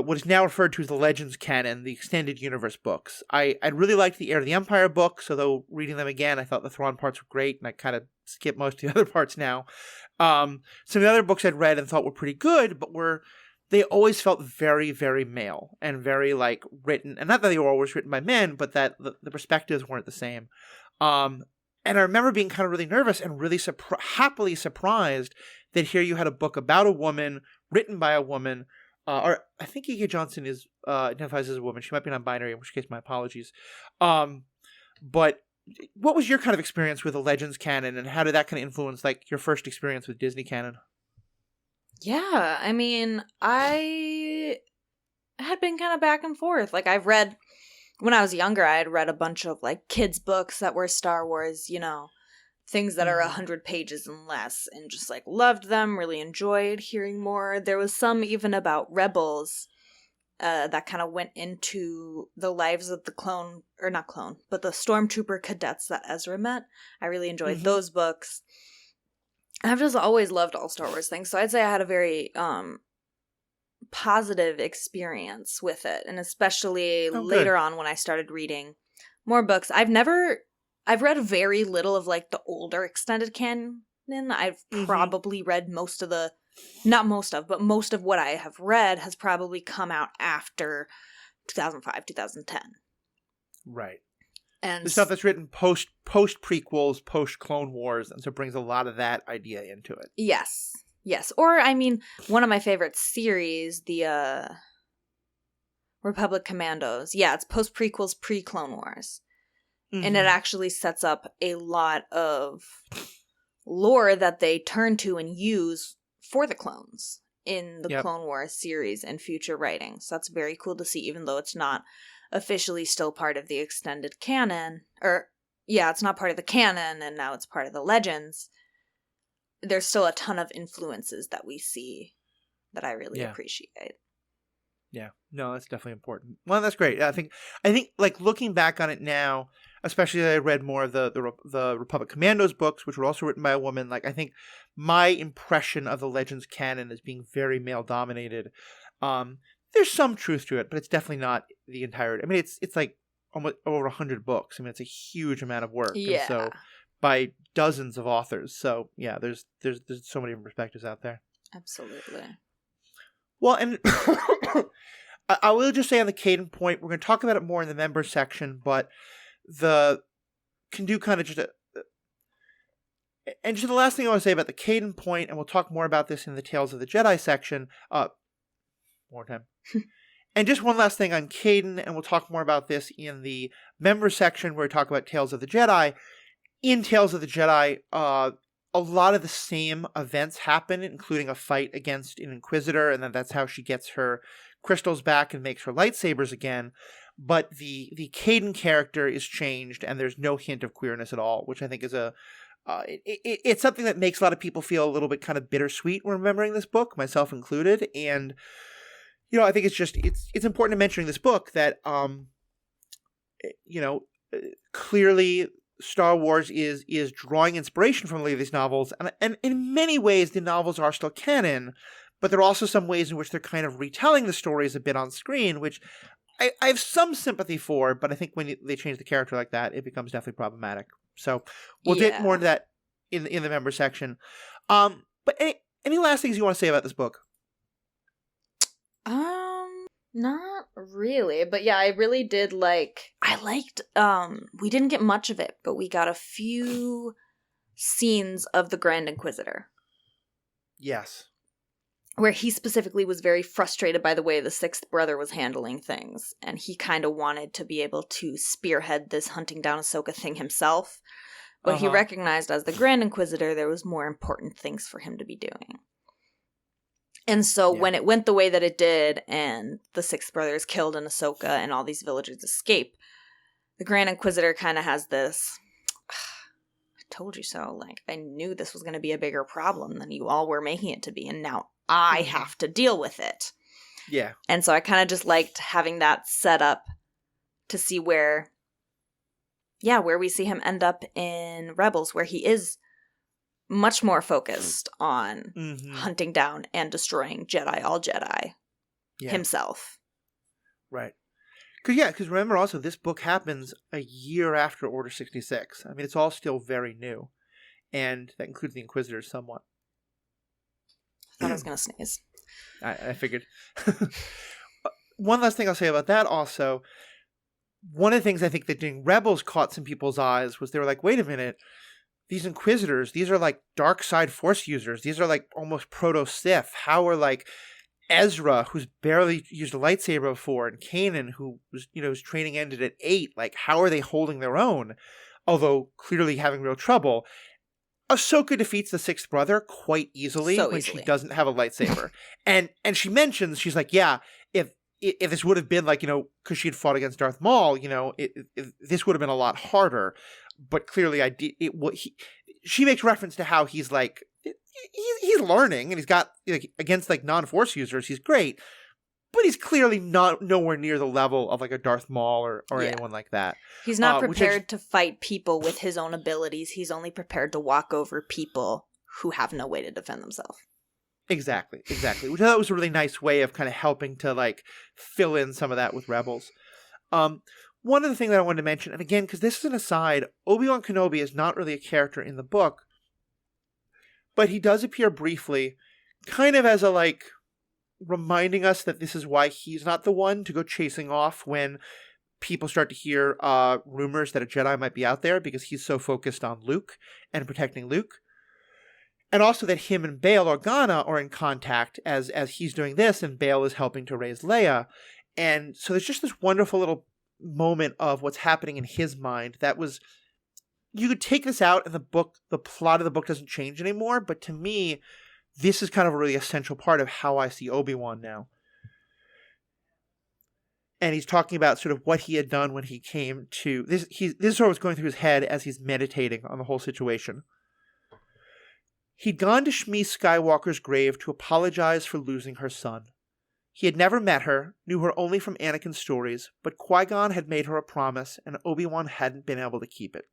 what is now referred to as the Legends canon, the extended universe books. I really liked the Heir of the Empire books, although reading them again, I thought the Thrawn parts were great, and I kind of skipped most of the other parts now. Some of the other books I'd read and thought were pretty good, but they always felt very, very male and very, like, written, and not that they were always written by men, but that the perspectives weren't the same. And I remember being kind of really nervous and really happily surprised that here you had a book about a woman, written by a woman, or I think E.K. Johnston identifies as a woman. She might be non-binary, in which case my apologies. But what was your kind of experience with the Legends canon, and how did that kind of influence, like, your first experience with Disney canon? Yeah, I mean, I had been kind of back and forth. Like, when I was younger, I had read a bunch of, like, kids' books that were Star Wars, things that are 100 pages and less, and just, like, loved them, really enjoyed hearing more. There was some even about Rebels that kind of went into the lives of the but the stormtrooper cadets that Ezra met. I really enjoyed those books. I've just always loved all Star Wars things, so I'd say I had a very positive experience with it, and especially later on when I started reading more books. I've read very little of, like, the older extended canon. I've probably read most of what I have read has probably come out after 2005, 2010. Right. And the stuff that's written post prequels, post Clone Wars, and so brings a lot of that idea into it. Yes. Or, I mean, one of my favorite series, the Republic Commandos. Yeah, it's post prequels, pre Clone Wars. And it actually sets up a lot of lore that they turn to and use for the clones in the Clone Wars series and future writings. So that's very cool to see, even though it's not officially still part of the extended canon. It's not part of the canon, and now it's part of the Legends. There's still a ton of influences that we see that I really appreciate. Yeah, no, that's definitely important. Well, that's great. I think like looking back on it now, especially as I read more of the Republic Commandos books, which were also written by a woman. Like, I think my impression of the Legends canon as being very male dominated. There's some truth to it, but it's definitely not the entirety. I mean, it's like almost over 100 books. I mean, it's a huge amount of work. Yeah. And so by dozens of authors. So yeah, there's so many different perspectives out there. Absolutely. Well, and I will just say on the canon point, we're going to talk about it more in the members section, but can do kind of just and just the last thing I want to say about the canon point, and we'll talk more about this in the Tales of the Jedi section, more time. And just one last thing on Caden, and we'll talk more about this in the members section where we talk about Tales of the Jedi. In Tales of the Jedi, a lot of the same events happen, including a fight against an Inquisitor, and then that's how she gets her crystals back and makes her lightsabers again. But the Caden character is changed, and there's no hint of queerness at all, which I think is it's something that makes a lot of people feel a little bit kind of bittersweet when remembering this book, myself included. And I think it's important to mention in this book that clearly Star Wars is drawing inspiration from these novels, and in many ways the novels are still canon, but there are also some ways in which they're kind of retelling the stories a bit on screen, which I have some sympathy for, but I think when they change the character like that, it becomes definitely problematic. So we'll get more into that in the member section. But any last things you want to say about this book? Not really, but yeah, I really did I liked, we didn't get much of it, but we got a few scenes of the Grand Inquisitor. Yes. Where he specifically was very frustrated by the way the Sixth Brother was handling things, and he kind of wanted to be able to spearhead this hunting down Ahsoka thing himself, but he recognized as the Grand Inquisitor there was more important things for him to be doing. And so when it went the way that it did, and the Sixth Brother is killed in Ahsoka, and all these villagers escape, the Grand Inquisitor kind of has this told you so. Like, I knew this was going to be a bigger problem than you all were making it to be, and now I have to deal with it. Yeah. And so I kind of just liked having that set up to see where we see him end up in Rebels, where he is much more focused on hunting down and destroying all Jedi himself. Right. Because remember also, this book happens a year after Order 66. I mean, it's all still very new. And that includes the Inquisitors somewhat. I thought I was going to sneeze. I figured. One last thing I'll say about that also. One of the things I think that doing Rebels caught some people's eyes was they were like, wait a minute. These Inquisitors, these are like dark side Force users. These are like almost proto-Sith. How are like Ezra, who's barely used a lightsaber before, and Kanan, who was, his training ended at 8, like, how are they holding their own? Although clearly having real trouble. Ahsoka defeats the sixth brother quite easily when she doesn't have a lightsaber. and she mentions, she's like, yeah, if this would have been like, because she had fought against Darth Maul, this would have been a lot harder. But clearly she makes reference to how he's like, he's learning, and he's got like against like non-Force users, he's great, but he's clearly nowhere near the level of like a Darth Maul or anyone like that. He's not prepared to fight people with his own abilities. He's only prepared to walk over people who have no way to defend themselves. Exactly. Which I thought was a really nice way of kind of helping to like fill in some of that with Rebels. One other thing that I wanted to mention, and again, because this is an aside, Obi-Wan Kenobi is not really a character in the book, but he does appear briefly, kind of as a, like, reminding us that this is why he's not the one to go chasing off when people start to hear rumors that a Jedi might be out there, because he's so focused on Luke and protecting Luke. And also that him and Bail Organa are in contact as he's doing this, and Bail is helping to raise Leia. And so there's just this wonderful little moment of what's happening in his mind that was... You could take this out and the plot of the book doesn't change anymore, but to me, this is kind of a really essential part of how I see Obi-Wan now. And he's talking about sort of what he had done when he came to... This is sort of what's going through his head as he's meditating on the whole situation. He'd gone to Shmi Skywalker's grave to apologize for losing her son. He had never met her, knew her only from Anakin's stories, but Qui-Gon had made her a promise, and Obi-Wan hadn't been able to keep it.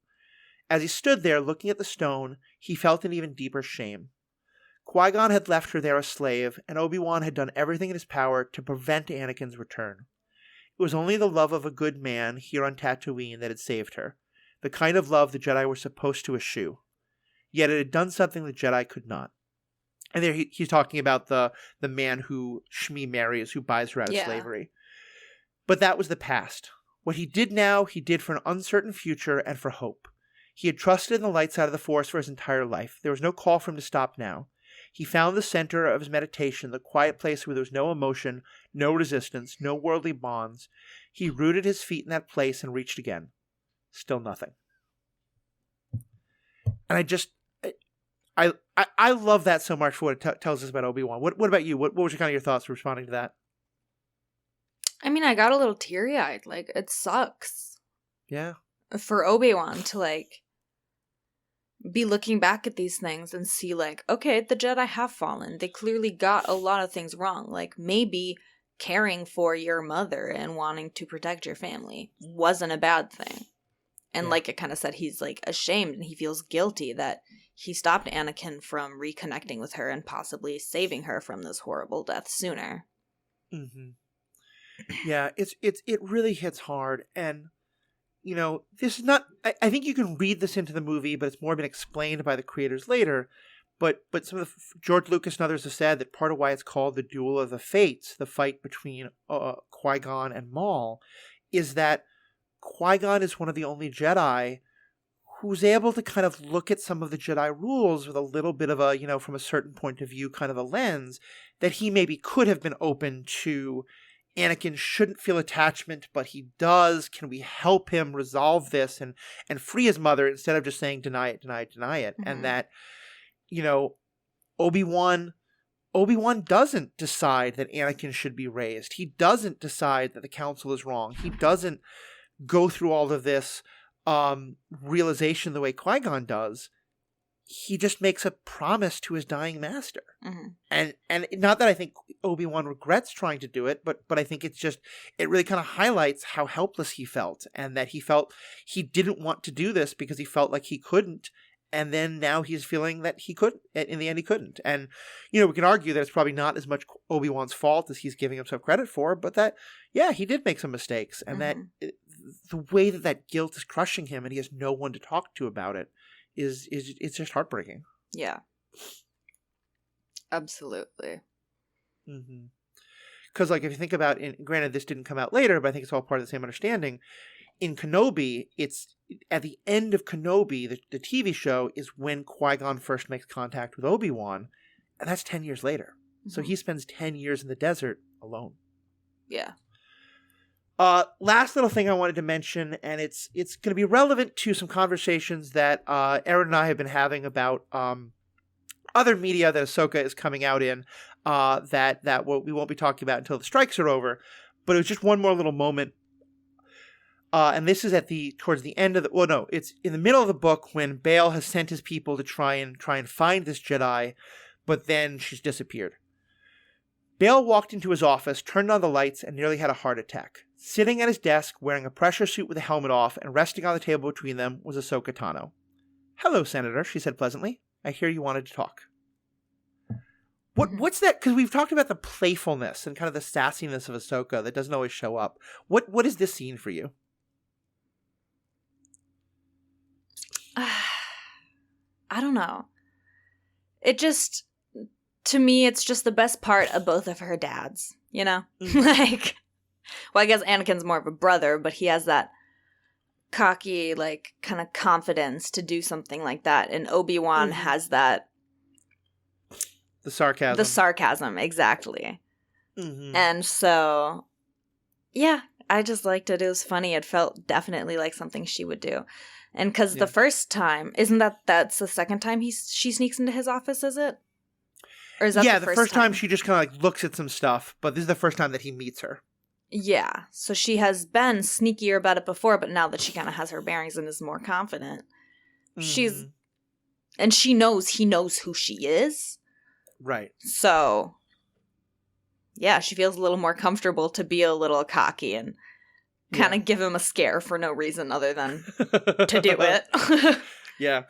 As he stood there looking at the stone, he felt an even deeper shame. Qui-Gon had left her there a slave, and Obi-Wan had done everything in his power to prevent Anakin's return. It was only the love of a good man here on Tatooine that had saved her, the kind of love the Jedi were supposed to eschew. Yet it had done something the Jedi could not. And there he's talking about the man who Shmi marries, who buys her out of slavery. But that was the past. What he did now, he did for an uncertain future and for hope. He had trusted in the light side of the Force for his entire life. There was no call for him to stop now. He found the center of his meditation, the quiet place where there was no emotion, no resistance, no worldly bonds. He rooted his feet in that place and reached again. Still nothing. And I love that so much for what it tells us about Obi-Wan. What about you? What was your thoughts responding to that? I mean, I got a little teary-eyed. Like, it sucks. Yeah. For Obi-Wan to, like, be looking back at these things and see, like, okay, the Jedi have fallen. They clearly got a lot of things wrong. Like, maybe caring for your mother and wanting to protect your family wasn't a bad thing. And like it kind of said, he's, like, ashamed and he feels guilty that he stopped Anakin from reconnecting with her and possibly saving her from this horrible death sooner. Mm-hmm. Yeah, it really hits hard. And, this is not... I think you can read this into the movie, but it's more been explained by the creators later. But some of George Lucas and others have said that part of why it's called the Duel of the Fates, the fight between Qui-Gon and Maul, is that Qui-Gon is one of the only Jedi who's able to kind of look at some of the Jedi rules with a little bit of a, from a certain point of view kind of a lens that he maybe could have been open to. Anakin shouldn't feel attachment, but he does. Can we help him resolve this and free his mother instead of just saying deny it, deny it, deny it? Mm-hmm. And that, Obi-Wan doesn't decide that Anakin should be raised. He doesn't decide that the council is wrong. He doesn't go through all of this realization the way Qui-Gon does. He just makes a promise to his dying master. Mm-hmm. And not that I think Obi-Wan regrets trying to do it, but I think it really kind of highlights how helpless he felt, and that he felt he didn't want to do this because he felt like he couldn't. And then now he's feeling that he couldn't. In the end, he couldn't. And, we can argue that it's probably not as much Obi-Wan's fault as he's giving himself credit for, but that, yeah, he did make some mistakes. And that the way that guilt is crushing him and he has no one to talk to about it it's just heartbreaking. Yeah. Absolutely. Because, if you think about it, granted, this didn't come out later, but I think it's all part of the same understanding. In Kenobi, it's at the end of Kenobi, the TV show, is when Qui-Gon first makes contact with Obi-Wan, and that's 10 years later. So he spends 10 years in the desert alone. Yeah. Last little thing I wanted to mention, and it's going to be relevant to some conversations that Erin and I have been having about other media that Ahsoka is coming out in that we won't be talking about until the strikes are over. But it was just one more little moment. And this is towards the end of it's in the middle of the book when Bail has sent his people to try and find this Jedi, but then she's disappeared. Bail walked into his office, turned on the lights, and nearly had a heart attack. Sitting at his desk, wearing a pressure suit with a helmet off, and resting on the table between them was Ahsoka Tano. "Hello, Senator," she said pleasantly. "I hear you wanted to talk." What's that? Because we've talked about the playfulness and kind of the sassiness of Ahsoka that doesn't always show up. What is this scene for you? I don't know. It just, to me, it's just the best part of both of her dads, well, I guess Anakin's more of a brother, but he has that cocky, kind of confidence to do something like that. And Obi-Wan has that. The sarcasm. The sarcasm, exactly. And so, yeah, I just liked it. It was funny. It felt definitely like something she would do. And because the first time, that's the second time she sneaks into his office, is it? Or is that the first time she just kind of looks at some stuff, but this is the first time that he meets her. Yeah, so she has been sneakier about it before, but now that she kind of has her bearings and is more confident, she knows he knows who she is. Right. So, yeah, she feels a little more comfortable to be a little cocky and kind of give him a scare for no reason other than to do it. Yeah,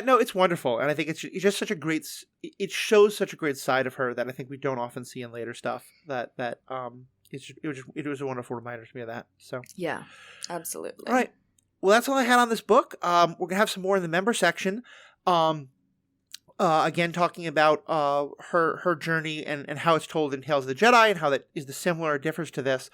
no, it's wonderful. And I think it's just such a great, it shows such a great side of her that I think we don't often see in later stuff that it was a wonderful reminder to me of that. So yeah, absolutely. All right. Well, that's all I had on this book. We're going to have some more in the member section. Again, talking about her journey and how it's told in Tales of the Jedi and how that is the similar difference to this.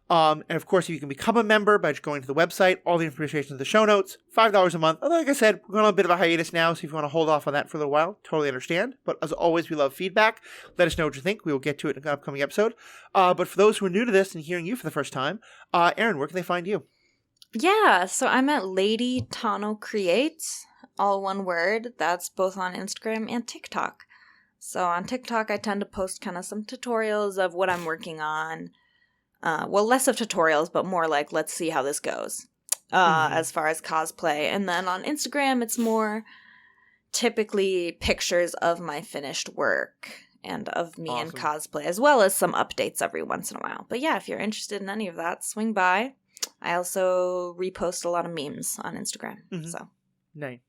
And of course, you can become a member by just going to the website. All the information is in the show notes. $5 a month. Although, like I said, we're going on a bit of a hiatus now, so if you want to hold off on that for a little while, totally understand. But as always, we love feedback. Let us know what you think. We will get to it in an upcoming episode. But for those who are new to this and hearing you for the first time, Erin, where can they find you? Yeah, so I'm at Lady Tano Creates, all one word. That's both on Instagram and TikTok. So on TikTok, I tend to post kind of some tutorials of what I'm working on. Less of tutorials, but more like, let's see how this goes, as far as cosplay. And then on Instagram, it's more typically pictures of my finished work and of me in cosplay, as well as some updates every once in a while. But yeah, if you're interested in any of that, swing by. I also repost a lot of memes on Instagram. So Nice.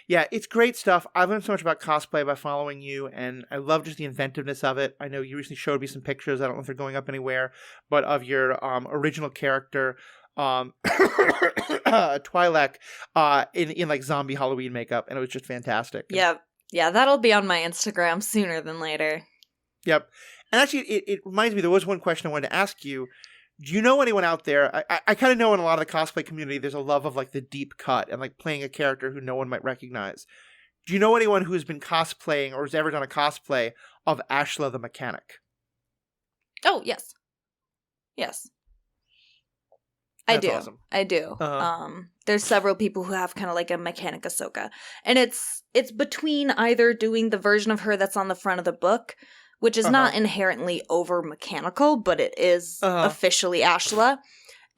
Yeah, it's great stuff. I've learned so much about cosplay by following you, and I love just the inventiveness of it. I know you recently showed me some pictures, I don't know if they're going up anywhere, but of your original character, Twi'lek, in like zombie Halloween makeup, and it was just fantastic. Yeah, that'll be on my Instagram sooner than later. Yep. And actually, it reminds me, there was one question I wanted to ask you. Do you know anyone out there? I kind of know in a lot of the cosplay community, there's a love of like the deep cut and like playing a character who no one might recognize. Do you know anyone who's been cosplaying or has ever done a cosplay of Ashla the mechanic? Oh, yes. I do. Awesome. I do. There's several people who have kind of like a mechanic Ahsoka. And it's between either doing the version of her that's on the front of the book, which is not inherently over mechanical, but it is officially Ashla.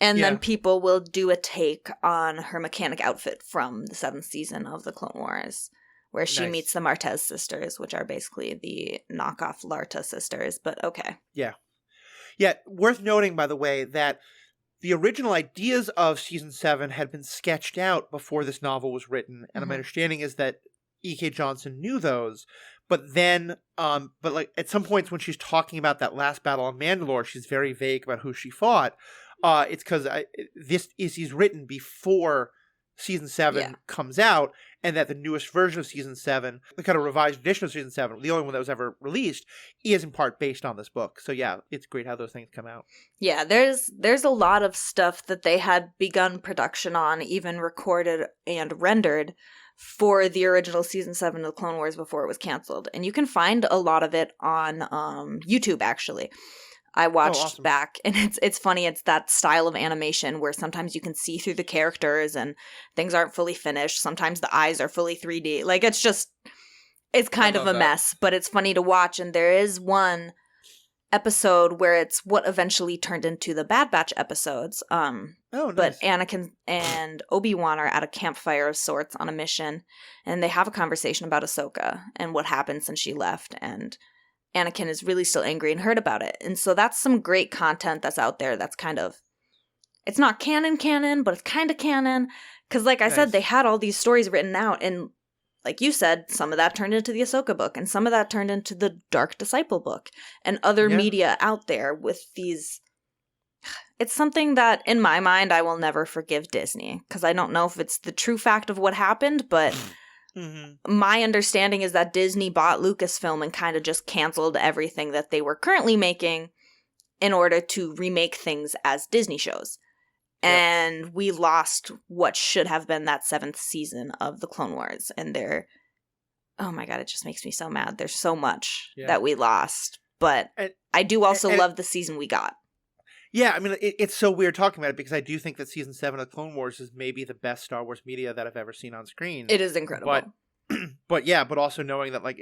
And Yeah. then people will do a take on her mechanic outfit from the 7th season of the Clone Wars, where she Nice. meets the Martez sisters, which are basically the knockoff Larta sisters, but okay. Yeah. Yeah, worth noting, by the way, that the original ideas of season 7 had been sketched out before this novel was written, and my understanding is that E.K. Johnston knew those, but then, but like at some points when she's talking about that last battle on Mandalore, she's very vague about who she fought. It's because he's written before season 7 comes out, and that the newest version of season 7, the kind of revised edition of season 7, the only one that was ever released, is in part based on this book. So yeah, it's great how those things come out. Yeah, there's a lot of stuff that they had begun production on, even recorded and rendered for the original season 7 of the Clone Wars before it was canceled. And you can find a lot of it on YouTube, actually. I watched awesome. back, and it's funny. It's that style of animation where sometimes you can see through the characters and things aren't fully finished. Sometimes the eyes are fully 3D. Like, it's kind of a mess, but it's funny to watch. And there is one episode where it's what eventually turned into the Bad Batch episodes. Nice. But Anakin and Obi-Wan are at a campfire of sorts on a mission, and they have a conversation about Ahsoka and what happened since she left, and Anakin is really still angry and hurt about it. And so that's some great content that's out there that's kind of, it's not canon, but it's kind of canon. Because like I said, they had all these stories written out. And like you said, some of that turned into the Ahsoka book. And some of that turned into the Dark Disciple book. And other media out there with these. It's something that, in my mind, I will never forgive Disney. Because I don't know if it's the true fact of what happened, but... My understanding is that Disney bought Lucasfilm and kind of just canceled everything that they were currently making in order to remake things as Disney shows. Yep. And we lost what should have been that 7th season of the Clone Wars. And oh my God, it just makes me so mad. There's so much that we lost. But I do also love the season we got. Yeah, I mean, it's so weird talking about it because I do think that season 7 of Clone Wars is maybe the best Star Wars media that I've ever seen on screen. It is incredible. But also knowing that, like,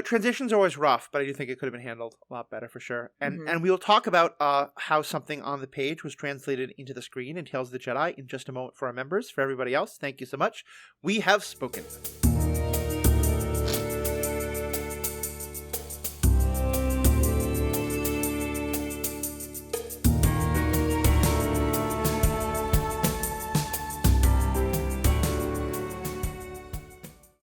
transitions are always rough, but I do think it could have been handled a lot better for sure. And we will talk about how something on the page was translated into the screen in Tales of the Jedi in just a moment for our members. For everybody else, thank you so much. We have spoken.